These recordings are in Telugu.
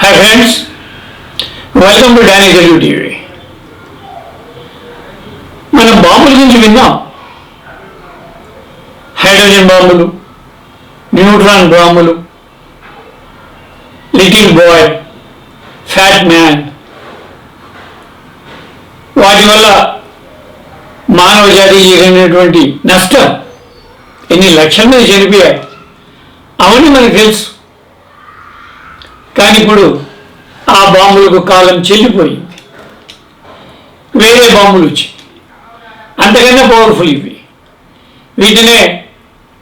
Hi friends, welcome to Danny Telugu TV. మనం బాంబుల గురించి విన్నాం. హైడ్రోజన్ బాంబులు, న్యూట్రాన్ బాంబులు, లిటిల్ బాయ్, ఫ్యాట్ మ్యాన్. వాటి వల్ల మానవ జాతికి జరిగినటువంటి నష్టం ఎన్ని లక్షల మంది చనిపోయాయి అవన్నీ మనకు తెలుసు. కానీ ఇప్పుడు ఆ బాంబులకు కాలం చెల్లిపోయింది. వేరే బాంబులు వచ్చాయి, అంతకన్నా పవర్ఫుల్ ఇవి. వీటినే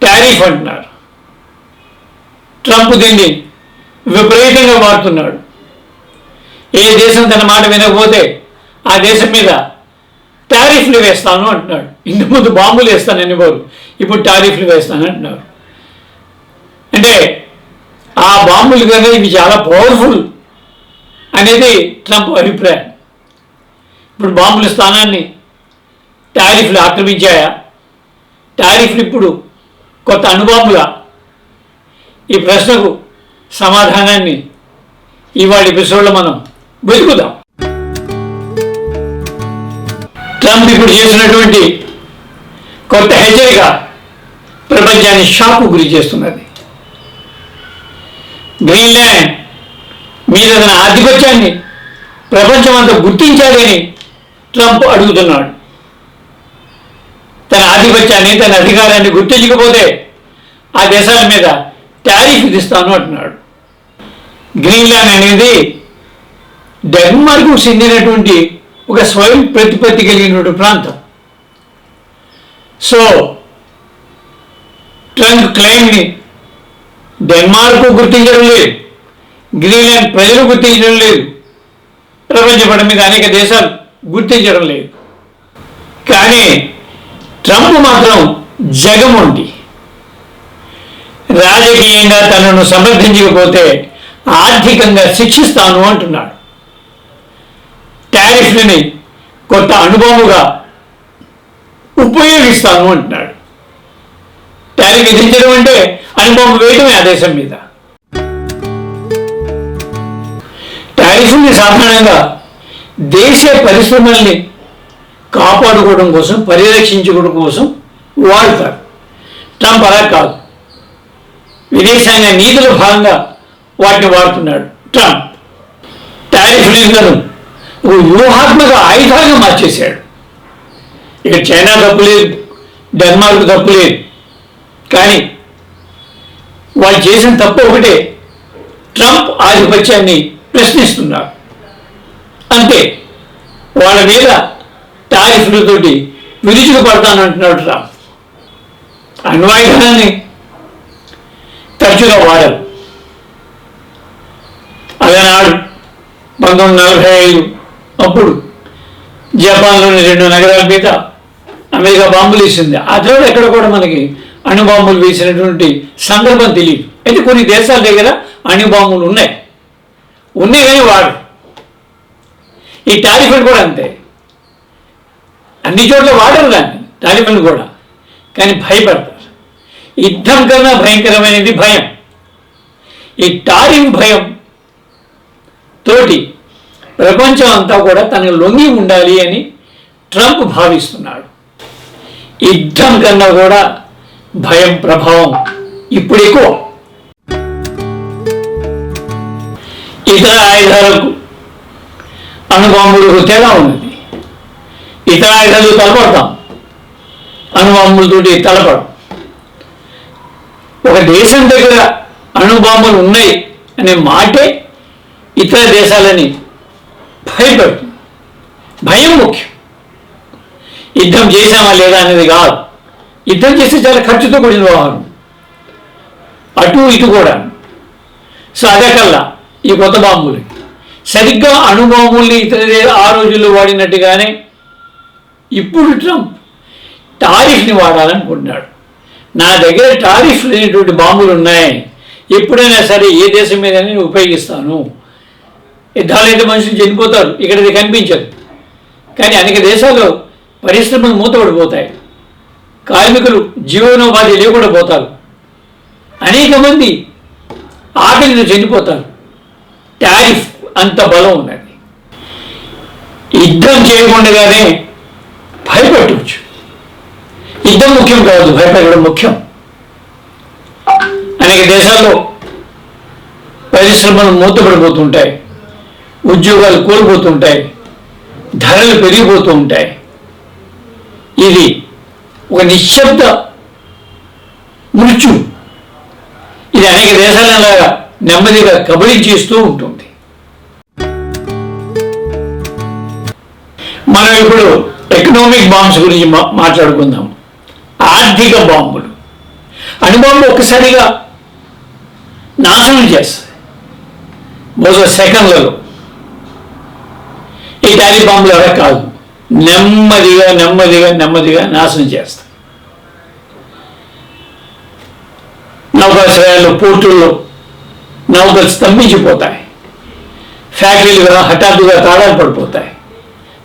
టారిఫ్ అంటున్నారు. ట్రంప్ దీన్ని విపరీతంగా వాడుతున్నాడు. ఏ దేశం తన మాట వినకపోతే ఆ దేశం మీద టారిఫ్లు వేస్తాను అంటున్నాడు. ఇంతకుముందు బాంబులు వేస్తాను అనేవారు, ఇప్పుడు టారిఫ్లు వేస్తాను అంటున్నారు. అంటే ఆ బాంబులు కన్నా ఇవి చాలా పవర్ఫుల్ అనేది ట్రంప్ అభిప్రాయం. ఇప్పుడు బాంబుల స్థానాన్ని టారిఫ్లు ఆక్రమించాయా? టారిఫ్లు ఇప్పుడు కొత్త అణుబాంబులా? ఈ ప్రశ్నకు సమాధానాన్ని ఇవాళ ఎపిసోడ్లో మనం వెతుకుదాం. ట్రంప్ ఇప్పుడు చేసినటువంటి కొత్త హెచ్చరిక ప్రపంచాన్ని షాక్కు గురి చేస్తున్నది. గ్రీన్లాండ్ మీద తన ఆధిపత్యాన్ని ప్రపంచమంతా గుర్తించాలని ట్రంప్ అడుగుతున్నాడు. తన ఆధిపత్యాన్ని, తన అధికారాన్ని గుర్తించకపోతే ఆ దేశాల మీద టారిఫ్ విధిస్తాను అంటున్నాడు. గ్రీన్లాండ్ అనేది డెన్మార్క్కు చెందినటువంటి ఒక స్వయం ప్రతిపత్తి కలిగినటువంటి ప్రాంతం. సో ట్రంప్ క్లెయిమ్ని డెన్మార్క్ గుర్తించడం లేదు, గ్రీన్లాండ్ ప్రజలు గుర్తించడం లేదు, ప్రపంచ పటం మీద అనేక దేశాలు గుర్తించడం లేదు. కానీ ట్రంప్ మాత్రం జగమొండి రాజకీయంగా తనను సమర్థించకపోతే ఆర్థికంగా శిక్షిస్తాను అంటున్నాడు. టారిఫ్లని కొత్త అణుబాంబుగా ఉపయోగిస్తాను అంటున్నాడు. టారిఫ్ విధించడం అంటే అణుబాంబు వేయడమే ఆ దేశం మీద. టారిఫ్ని సాధారణంగా దేశ పరిశ్రమల్ని కాపాడుకోవడం కోసం, పరిరక్షించుకోవడం కోసం వాడతారు. ట్రంప్ అలా కాదు, విదేశాంగ నీతిలో భాగంగా వాటిని వాడుతున్నాడు. ట్రంప్ టారిఫ్లను ఒక వ్యూహాత్మక ఆయుధాలుగా మార్చేశాడు. ఇక చైనా తప్పులేదు, డెన్మార్క్ తప్పులేదు, కానీ వాళ్ళు చేసిన తప్పు ఒకటే, ట్రంప్ ఆధిపత్యాన్ని ప్రశ్నిస్తున్నారు అంతే. వాళ్ళ మీద టారిఫ్లతోటి విరుచుకుపడతానంటున్నాడు ట్రంప్. అణ్వాయుధాన్ని తరచుగా వాడరు. అలనాడు 1945 అప్పుడు జపాన్లోని 2 నగరాల మీద అమెరికా బాంబులు వేసింది. ఆ తర్వాత ఎక్కడ కూడా మనకి అణుబాంబులు వేసినటువంటి సందర్భం తెలియదు. అయితే కొన్ని దేశాల దగ్గర అణుబాంబులు ఉన్నాయి కానీ వాడు. ఈ టారిఫ్లు కూడా అంతే, అన్ని చోట్ల వాడరు దాన్ని, టారిఫ్లు కూడా, కానీ భయపడతారు. యుద్ధం కన్నా భయంకరమైనది భయం. ఈ టారిఫ్ భయం తోటి ప్రపంచం అంతా కూడా తనకు లొంగి ఉండాలి అని ట్రంప్ భావిస్తున్నాడు. యుద్ధం కన్నా కూడా భయం ప్రభావం ఇప్పుడు ఎక్కువ. ఇతర ఆయుధాలకు అణుబాంబులకు తేడా ఉన్నది. ఇతర ఆయుధాలు తలపడతాం, అణుబాంబులతోటి తలపడం. ఒక దేశం దగ్గర అణుబాంబులు ఉన్నాయి అనే మాటే ఇతర దేశాలని భయపడుతుంది. భయం ముఖ్యం, యుద్ధం చేశామా లేదా అనేది కాదు. యుద్ధం చేస్తే చాలా ఖర్చుతో కూడిన వ్యవహారం, అటు ఇటు కూడా. సో అదేకల్లా ఈ కొత్త బాంబులు సరిగ్గా అణుబాంబుల్ని ఇతర ఆ రోజుల్లో వాడినట్టుగానే ఇప్పుడు ట్రంప్ టారిఫ్ని వాడాలనుకుంటున్నాడు. నా దగ్గర టారిఫ్ లేనటువంటి బాంబులు ఉన్నాయి, ఎప్పుడైనా సరే ఏ దేశం మీద నేను ఉపయోగిస్తాను. యుద్ధాలు అయితే మనుషులు చనిపోతారు, ఇక్కడ ఇది కనిపించదు. కానీ అనేక దేశాల్లో పరిశ్రమలు మూతపడిపోతాయి, కార్మికులు జీవనోపాధి లేకుండా పోతారు, అనేక మంది ఆకలితో చనిపోతారు. టారిఫ్ అంత బలం ఉన్నది. యుద్ధం చేయకుండానే భయపెట్టవచ్చు. యుద్ధం ముఖ్యం కాదు, భయపెట్టడం ముఖ్యం. అనేక దేశాల్లో పరిశ్రమలు మూతపడిపోతుంటాయి, ఉద్యోగాలు కోల్పోతుంటాయి, ధరలు పెరిగిపోతూ ఉంటాయి. ఇది ఒక నిశ్శబ్ద మృత్యు. ఇది అనేక దేశాలలాగా నెమ్మదిగా కబళించేస్తూ ఉంటుంది. మనం ఇప్పుడు ఎకనామిక్ బాంబ్స్ గురించి మాట్లాడుకుందాం. ఆర్థిక బాంబులు, అణుబాంబు ఒక్కసారిగా నాశనం చేస్తాయి బహుశా సెకండ్లలో. ఈ టారిఫ్ బాంబులు అలా కాదు, నెమ్మదిగా నెమ్మదిగా నెమ్మదిగా నాశనం చేస్తాయి. నౌకాశ్రయాల్లో, పోర్టుల్లో నౌకలు స్తంభించిపోతాయి. ఫ్యాక్టరీలు హఠాత్తుగా తాళాలు పడిపోతాయి.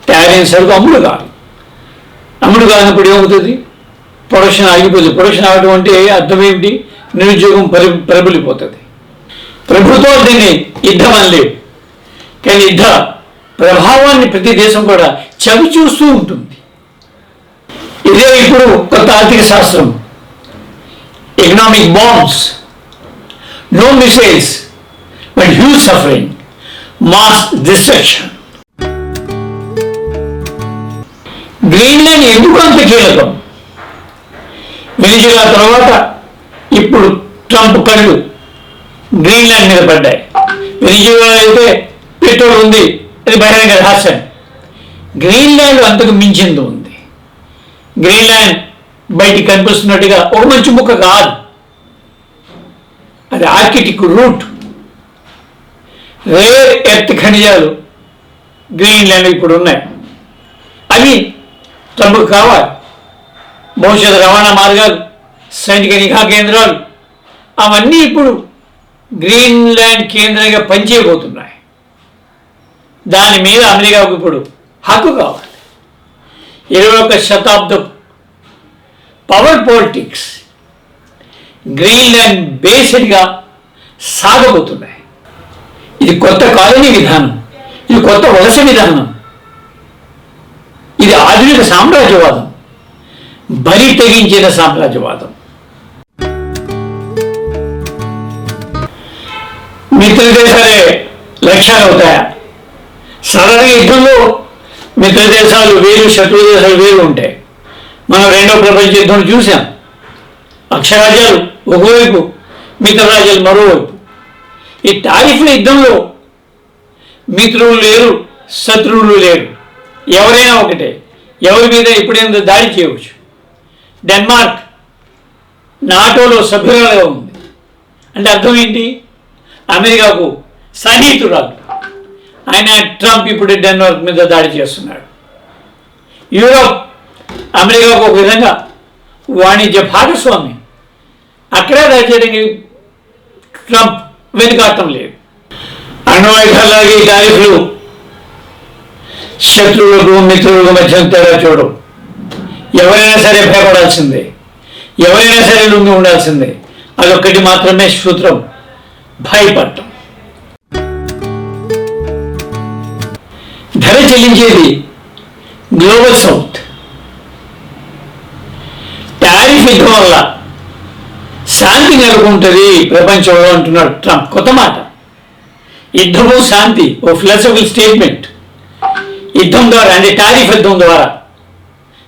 తయారైన సరుకు అమ్ముడు కాదు. అమ్ముడు కానప్పుడు ఏమవుతుంది? ప్రొడక్షన్ ఆగిపోతుంది. ప్రొడక్షన్ ఆగడం అంటే అర్థం ఏమిటి? నిరుద్యోగం ప్రబలిపోతుంది. ప్రభుత్వాలు దీన్ని యుద్ధం అనలేవు, కానీ యుద్ధ ప్రభావాన్ని ప్రతి దేశం కూడా చవి చూస్తూ ఉంటుంది. ఇదే ఇప్పుడు కొత్త ఆర్థిక శాస్త్రం, economic bombs. No missiles but huge suffering, mass destruction. Greenland ఎందుకు అంత కీలకం? వెనిజులా తర్వాత ఇప్పుడు ట్రంప్ కళ్ళు గ్రీన్లాండ్ మీద పడ్డాయి. వెనిజులా అయితే పెట్రోల్ ఉంది, అది బహిరంగ రహస్యం. గ్రీన్లాండ్ అంతకు మించింది ఉంది. గ్రీన్లాండ్ బయటికి కనిపిస్తున్నట్టుగా ఒక మంచి ముక్క కాదు, అది ఆర్కిటిక్ రూట్. రేర్ ఎర్త్ ఖనిజాలు గ్రీన్లాండ్ ఇప్పుడు ఉన్నాయి. అవి ట్రంప్కు కావాలి. భవిష్యత్ రవాణా మార్గాలు, సైనిక నిఘా కేంద్రాలు అవన్నీ ఇప్పుడు గ్రీన్లాండ్ కేంద్రంగా పనిచేయబోతున్నాయి. దాని మీద అమెరికాకు ఇప్పుడు హక్కు కావాలి. 21వ శతాబ్దం పవర్ పాలిటిక్స్ గ్రీన్లాండ్ బేస్డ్గా సాగబోతున్నాయి. ఇది కొత్త కాలనీ విధానం, ఇది కొత్త వలస విధానం, ఇది ఆధునిక సామ్రాజ్యవాదం, బరి తెగించిన సామ్రాజ్యవాదం. మిత్ర దేశాలే లక్ష్యాలు అవుతాయా? సాధారణ యుద్ధంలో మిత్ర దేశాలు వేరు, శత్రు దేశాలు వేరు ఉంటాయి. మనం రెండవ ప్రపంచ యుద్ధం చూసాం. అక్షరాజ్యాలు ఒకవైపు, మిత్ర రాజ్యాలు మరోవైపు. ఈ టారిఫ్ల యుద్ధంలో మిత్రులు లేరు, శత్రువులు లేరు, ఎవరైనా ఒకటే. ఎవరి మీద ఇప్పుడేందో దాడి చేయవచ్చు. డెన్మార్క్ నాటోలో సభ్యురాలుగా ఉంది అంటే అర్థం ఏంటి? అమెరికాకు సన్నిహితురాలు. ఆయన ట్రంప్ ఇప్పుడు డెన్మార్క్ మీద దాడి చేస్తున్నాడు. యూరోప్ అమెరికాకు ఒక విధంగా వాణిజ్య భాగస్వామి. అక్కడే దాడి చేయడానికి ట్రంప్ వెనుకాడటం లేదు. అణ్వాయుధాలాగే ఈ టారిఫ్లు శత్రువులకు మిత్రులకు మధ్య తేడా చూడడం. ఎవరైనా సరే భయపడాల్సిందే, ఎవరైనా సరే లొంగి ఉండాల్సిందే. అదొక్కటి మాత్రమే సూత్రం, భయపడటం. ధర చెల్లించేది గ్లోబల్ సౌత్. టారిఫ్ యుద్ధం వల్ల శాంతి నెలకొంటుంది ప్రపంచంలో అంటున్నాడు ట్రంప్. కొత్త మాట. యుద్ధము శాంతి, ఓ ఫిలాసఫికల్ స్టేట్మెంట్. యుద్ధం ద్వారా అంటే టారిఫ్ యుద్ధం ద్వారా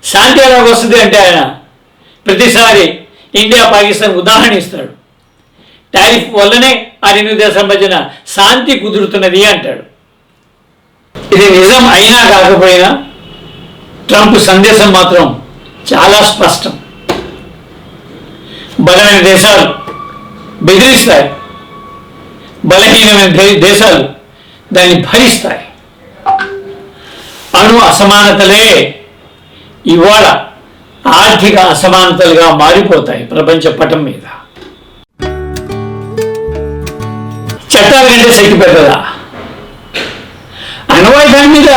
శాంతి ఎలా వస్తుంది అంటే ఆయన ప్రతిసారి ఇండియా పాకిస్తాన్ ఉదాహరణ ఇస్తాడు. టారిఫ్ వల్లనే ఆ రెండు దేశాల మధ్యన శాంతి కుదురుతున్నది అంటాడు. ఇది నిజం అయినా కాకపోయినా ట్రంప్ సందేశం మాత్రం చాలా స్పష్టం. బలమైన దేశాలు బెదిరిస్తాయి, బలహీనమైన దేశాలు దాన్ని భరిస్తాయి. అణు అసమానతలే ఇవాళ ఆర్థిక అసమానతలుగా మారిపోతాయి ప్రపంచ పటం మీద. చట్టాల కంటే శక్తి పెద్దదా? అణ్వాయుధాల మీద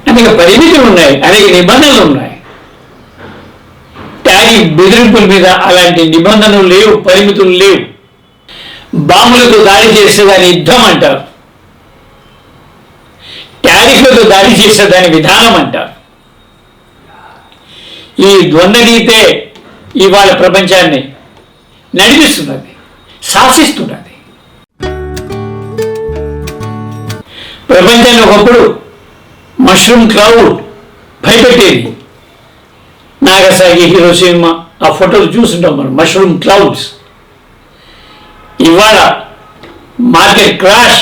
అనేక పరిమితులు ఉన్నాయి, అనేక నిబంధనలు ఉన్నాయి. టారిఫ్ బెదిరింపుల మీద అలాంటి నిబంధనలు లేవు, పరిమితులు లేవు. బాంబులతో దాడి చేసేదాని యుద్ధం అంటారు, టారిఫ్లతో దాడి చేసేదాని విధానం అంటారు. ఈ ద్వంద్వనీతే ఇవాళ ప్రపంచాన్ని నడిపిస్తున్నది, శాసిస్తున్నది. ప్రపంచాన్ని ఒకప్పుడు మష్రూమ్ క్లౌడ్ భయపెట్టేది. నాగసాగి, హిరోషిమా ఆ ఫోటోలు చూస్తుంటాం మనం, మష్రూమ్ క్లౌడ్స్. ఇవాళ మార్కెట్ క్రాష్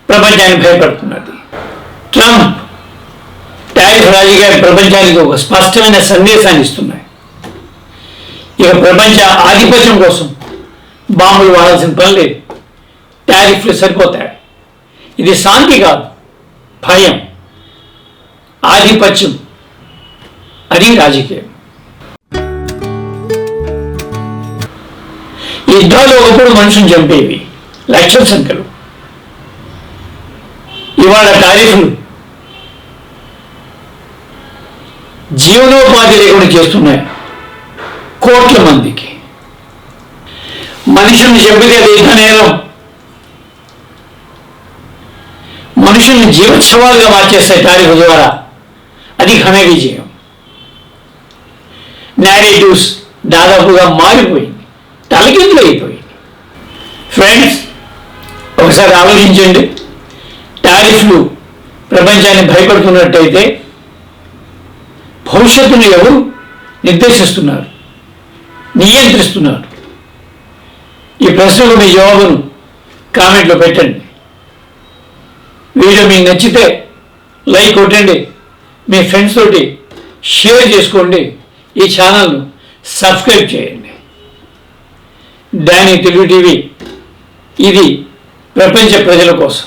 ప్రపంచాన్ని భయపడుతున్నది. ట్రంప్ టారిఫ్ రాజకీయాలు ప్రపంచానికి ఒక స్పష్టమైన సందేశాన్ని ఇస్తున్నాయి. ఇక ప్రపంచ ఆధిపత్యం కోసం బాంబులు వాడాల్సిన పని లేదు, టారిఫ్లు సరిపోతాయి. ఇది శాంతి కాదు, భయం, ఆధిపత్యం, అది రాజకీయం. యుద్ధాలు ఒకప్పుడు మనుషులు చంపేవి లక్షల సంఖ్యలో. ఇవాళ టారిఫ్లు జీవనోపాధి లేకుండా చేస్తున్నాయి కోట్ల మందికి. మనుషుల్ని చంపితే అది యుద్ధ నేరం, మనుషుల్ని జీవోత్సవాలుగా మార్చేస్తాయి టారిఫ్ ద్వారా, అది ఘన విజయం. నేరేటివ్స్ దాదాపుగా మారిపోయింది, తలకిందులు అయిపోయింది. ఫ్రెండ్స్, ఒకసారి ఆలోచించండి. టారిఫ్లు ప్రపంచాన్ని భయపడుతున్నట్టయితే భవిష్యత్తును ఎవరు నిర్దేశిస్తున్నారు, నియంత్రిస్తున్నారు? ఈ ప్రశ్నకు మీ జవాబును కామెంట్లో పెట్టండి. వీడియో మీకు నచ్చితే లైక్ కొట్టండి, మీ ఫ్రెండ్స్ తోటి షేర్ చేసుకోండి, ఈ ఛానల్ను సబ్స్క్రైబ్ చేయండి. డానీ తెలుగు టీవీ, ఇది ప్రపంచ ప్రజల కోసం.